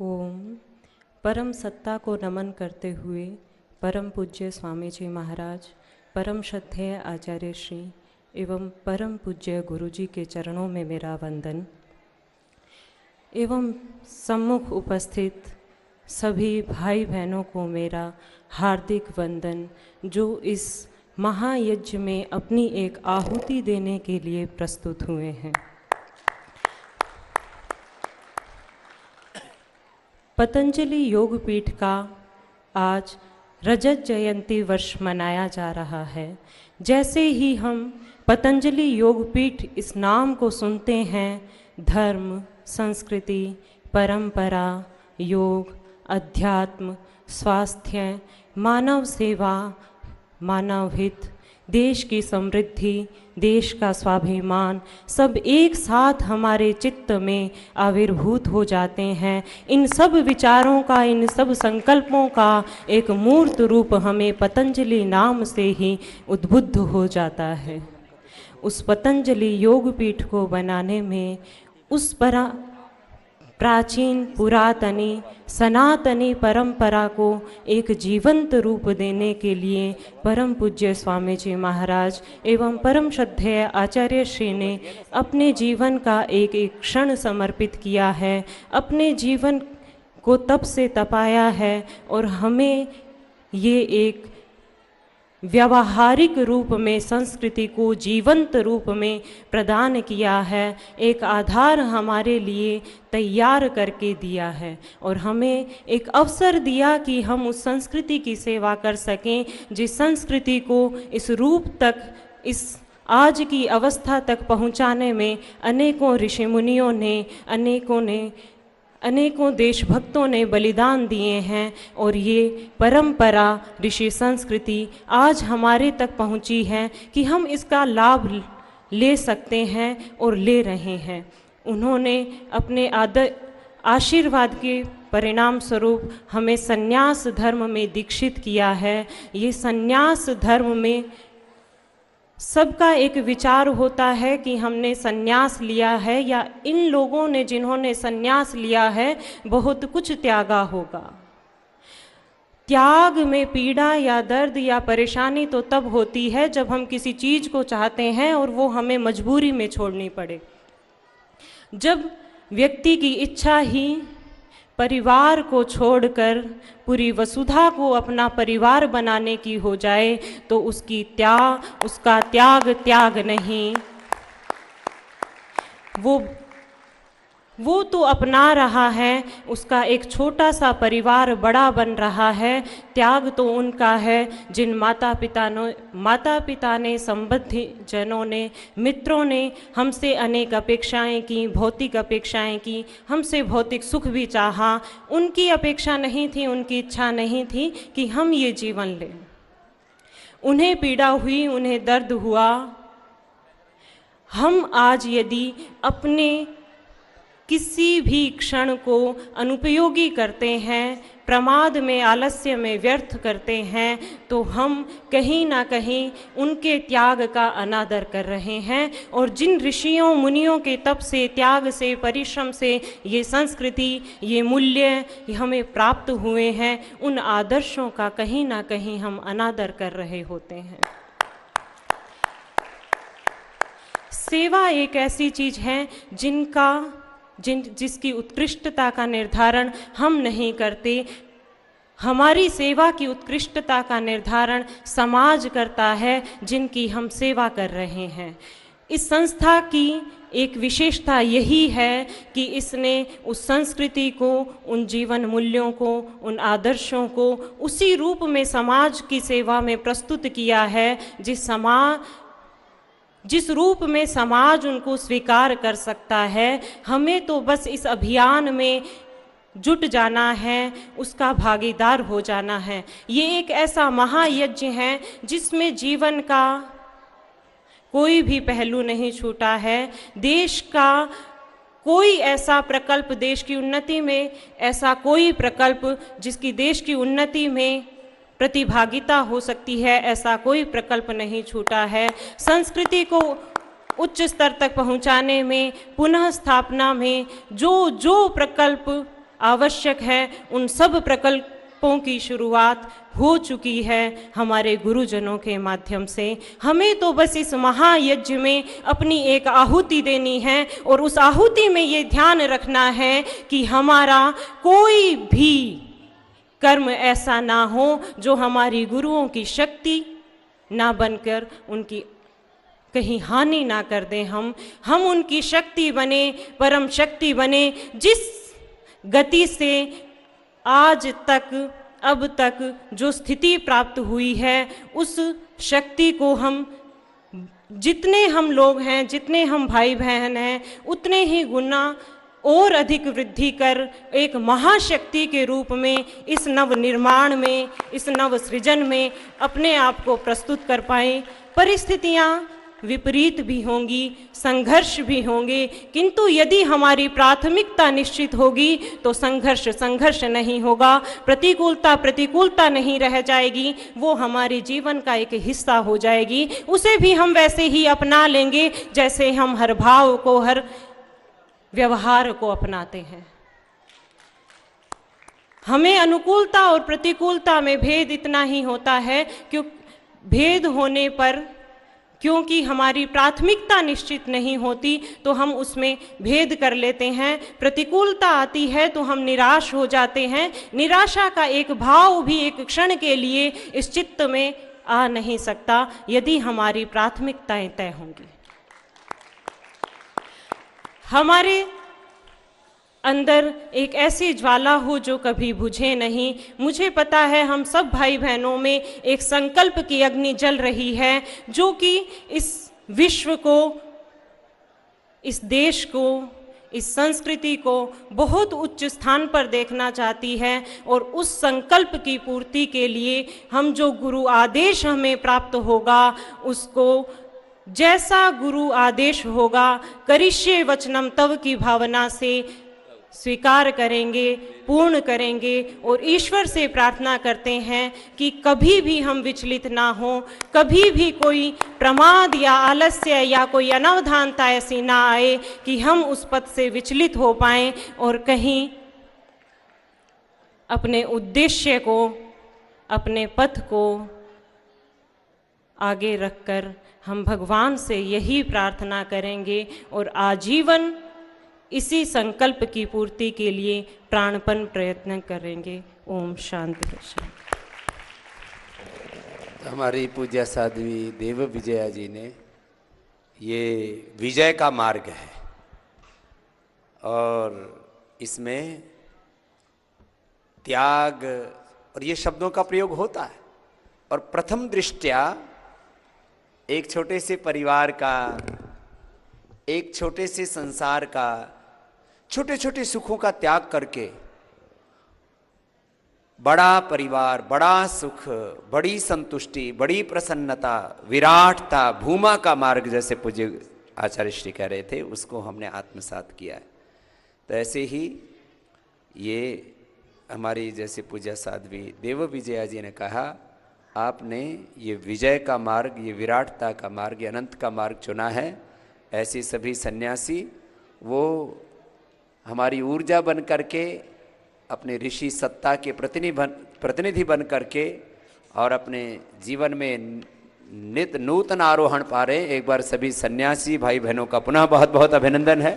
ओम। परम सत्ता को नमन करते हुए परम पूज्य स्वामी जी महाराज, परम श्रद्धेय आचार्य श्री एवं परम पूज्य गुरु जी के चरणों में मेरा वंदन एवं सम्मुख उपस्थित सभी भाई बहनों को मेरा हार्दिक वंदन, जो इस महायज्ञ में अपनी एक आहुति देने के लिए प्रस्तुत हुए हैं। पतंजलि योगपीठ का आज रजत जयंती वर्ष मनाया जा रहा है। जैसे ही हम पतंजलि योगपीठ इस नाम को सुनते हैं, धर्म, संस्कृति, परंपरा, योग, अध्यात्म, स्वास्थ्य, मानव सेवा, मानव हित, देश की समृद्धि, देश का स्वाभिमान, सब एक साथ हमारे चित्त में आविर्भूत हो जाते हैं। इन सब विचारों का, इन सब संकल्पों का एक मूर्त रूप हमें पतंजलि नाम से ही उद्बुद्ध हो जाता है। उस पतंजलि योगपीठ को बनाने में उस प्राचीन पुरातनी सनातनी परंपरा को एक जीवंत रूप देने के लिए परम पूज्य स्वामी जी महाराज एवं परम श्रद्धेय आचार्य श्री ने अपने जीवन का एक एक क्षण समर्पित किया है, अपने जीवन को तप से तपाया है और हमें ये एक व्यावहारिक रूप में संस्कृति को जीवंत रूप में प्रदान किया है, एक आधार हमारे लिए तैयार करके दिया है और हमें एक अवसर दिया कि हम उस संस्कृति की सेवा कर सकें, जिस संस्कृति को इस रूप तक, इस आज की अवस्था तक पहुंचाने में अनेकों ऋषि मुनियों ने, अनेकों देशभक्तों ने बलिदान दिए हैं और ये परंपरा, ऋषि संस्कृति आज हमारे तक पहुंची है कि हम इसका लाभ ले सकते हैं और ले रहे हैं। उन्होंने अपने आशीर्वाद के परिणाम स्वरूप हमें संन्यास धर्म में दीक्षित किया है। ये संन्यास धर्म में सबका एक विचार होता है कि हमने संन्यास लिया है, या इन लोगों ने जिन्होंने संन्यास लिया है बहुत कुछ त्यागा होगा। त्याग में पीड़ा या दर्द या परेशानी तो तब होती है जब हम किसी चीज़ को चाहते हैं और वो हमें मजबूरी में छोड़नी पड़े। जब व्यक्ति की इच्छा ही परिवार को छोड़कर पूरी वसुधा को अपना परिवार बनाने की हो जाए तो उसका त्याग नहीं, वो तो अपना रहा है, उसका एक छोटा सा परिवार बड़ा बन रहा है। त्याग तो उनका है जिन माता पिता ने, संबंधी जनों ने, मित्रों ने हमसे अनेक अपेक्षाएं की, भौतिक अपेक्षाएं की, हमसे भौतिक सुख भी चाहा। उनकी अपेक्षा नहीं थी, उनकी इच्छा नहीं थी कि हम ये जीवन लें। उन्हें पीड़ा हुई, उन्हें दर्द हुआ। हम आज यदि अपने किसी भी क्षण को अनुपयोगी करते हैं, प्रमाद में, आलस्य में व्यर्थ करते हैं, तो हम कहीं ना कहीं उनके त्याग का अनादर कर रहे हैं। और जिन ऋषियों मुनियों के तप से, त्याग से, परिश्रम से ये संस्कृति, ये मूल्य हमें प्राप्त हुए हैं, उन आदर्शों का कहीं ना कहीं हम अनादर कर रहे होते हैं। सेवा एक ऐसी चीज़ है जिसकी उत्कृष्टता का निर्धारण हम नहीं करते। हमारी सेवा की उत्कृष्टता का निर्धारण समाज करता है जिनकी हम सेवा कर रहे हैं। इस संस्था की एक विशेषता यही है कि इसने उस संस्कृति को, उन जीवन मूल्यों को, उन आदर्शों को उसी रूप में समाज की सेवा में प्रस्तुत किया है जिस रूप में समाज उनको स्वीकार कर सकता है। हमें तो बस इस अभियान में जुट जाना है, उसका भागीदार हो जाना है। ये एक ऐसा महायज्ञ है जिसमें जीवन का कोई भी पहलू नहीं छूटा है। देश का कोई ऐसा प्रकल्प, देश की उन्नति में ऐसा कोई प्रकल्प जिसकी देश की उन्नति में प्रतिभागिता हो सकती है, ऐसा कोई प्रकल्प नहीं छूटा है। संस्कृति को उच्च स्तर तक पहुंचाने में, पुनः स्थापना में जो प्रकल्प आवश्यक है, उन सब प्रकल्पों की शुरुआत हो चुकी है हमारे गुरुजनों के माध्यम से। हमें तो बस इस महायज्ञ में अपनी एक आहुति देनी है और उस आहुति में ये ध्यान रखना है कि हमारा कोई भी कर्म ऐसा ना हो जो हमारी गुरुओं की शक्ति ना बनकर उनकी कहीं हानि ना कर दें। हम उनकी शक्ति बने, परम शक्ति बने। जिस गति से आज तक अब तक जो स्थिति प्राप्त हुई है, उस शक्ति को हम जितने हम लोग हैं, जितने हम भाई बहन हैं, उतने ही गुना और अधिक वृद्धि कर एक महाशक्ति के रूप में इस नव निर्माण में, इस नव सृजन में अपने आप को प्रस्तुत कर पाएं। परिस्थितियाँ विपरीत भी होंगी, संघर्ष भी होंगे, किंतु यदि हमारी प्राथमिकता निश्चित होगी तो संघर्ष नहीं होगा, प्रतिकूलता नहीं रह जाएगी, वो हमारे जीवन का एक हिस्सा हो जाएगी। उसे भी हम वैसे ही अपना लेंगे जैसे हम हर भाव को, हर व्यवहार को अपनाते हैं। हमें अनुकूलता और प्रतिकूलता में भेद इतना ही होता है भेद होने पर, क्योंकि हमारी प्राथमिकता निश्चित नहीं होती तो हम उसमें भेद कर लेते हैं। प्रतिकूलता आती है तो हम निराश हो जाते हैं। निराशा का एक भाव भी एक क्षण के लिए इस चित्त में आ नहीं सकता यदि हमारी प्राथमिकताएं तय होंगी। हमारे अंदर एक ऐसी ज्वाला हो जो कभी बुझे नहीं। मुझे पता है हम सब भाई बहनों में एक संकल्प की अग्नि जल रही है जो कि इस विश्व को, इस देश को, इस संस्कृति को बहुत उच्च स्थान पर देखना चाहती है। और उस संकल्प की पूर्ति के लिए हम जो गुरु आदेश हमें प्राप्त होगा उसको जैसा गुरु आदेश होगा करिष्ये वचनम तव की भावना से स्वीकार करेंगे, पूर्ण करेंगे। और ईश्वर से प्रार्थना करते हैं कि कभी भी हम विचलित ना हो, कभी भी कोई प्रमाद या आलस्य या कोई अनवधानता ऐसी ना आए कि हम उस पथ से विचलित हो पाएं और कहीं अपने उद्देश्य को, अपने पथ को आगे रखकर हम भगवान से यही प्रार्थना करेंगे और आजीवन इसी संकल्प की पूर्ति के लिए प्राणपण प्रयत्न करेंगे। ओम शांति। हमारी पूज्य साध्वी देव विजया जी ने ये विजय का मार्ग है और इसमें त्याग और ये शब्दों का प्रयोग होता है। और प्रथम दृष्टया एक छोटे से परिवार का, एक छोटे से संसार का, छोटे छोटे सुखों का त्याग करके बड़ा परिवार, बड़ा सुख, बड़ी संतुष्टि, बड़ी प्रसन्नता, विराटता, भूमा का मार्ग जैसे पूज्य आचार्य श्री कह रहे थे, उसको हमने आत्मसात किया है। तो ऐसे ही ये हमारी जैसे पूज्य साध्वी देव विजया जी ने कहा, आपने ये विजय का मार्ग, ये विराटता का मार्ग, ये अनंत का मार्ग चुना है। ऐसे सभी सन्यासी वो हमारी ऊर्जा बन करके, अपने ऋषि सत्ता के प्रतिनिधि बन करके और अपने जीवन में नित नूतन आरोहण पा रहे। एक बार सभी सन्यासी भाई बहनों का पुनः बहुत बहुत अभिनंदन है।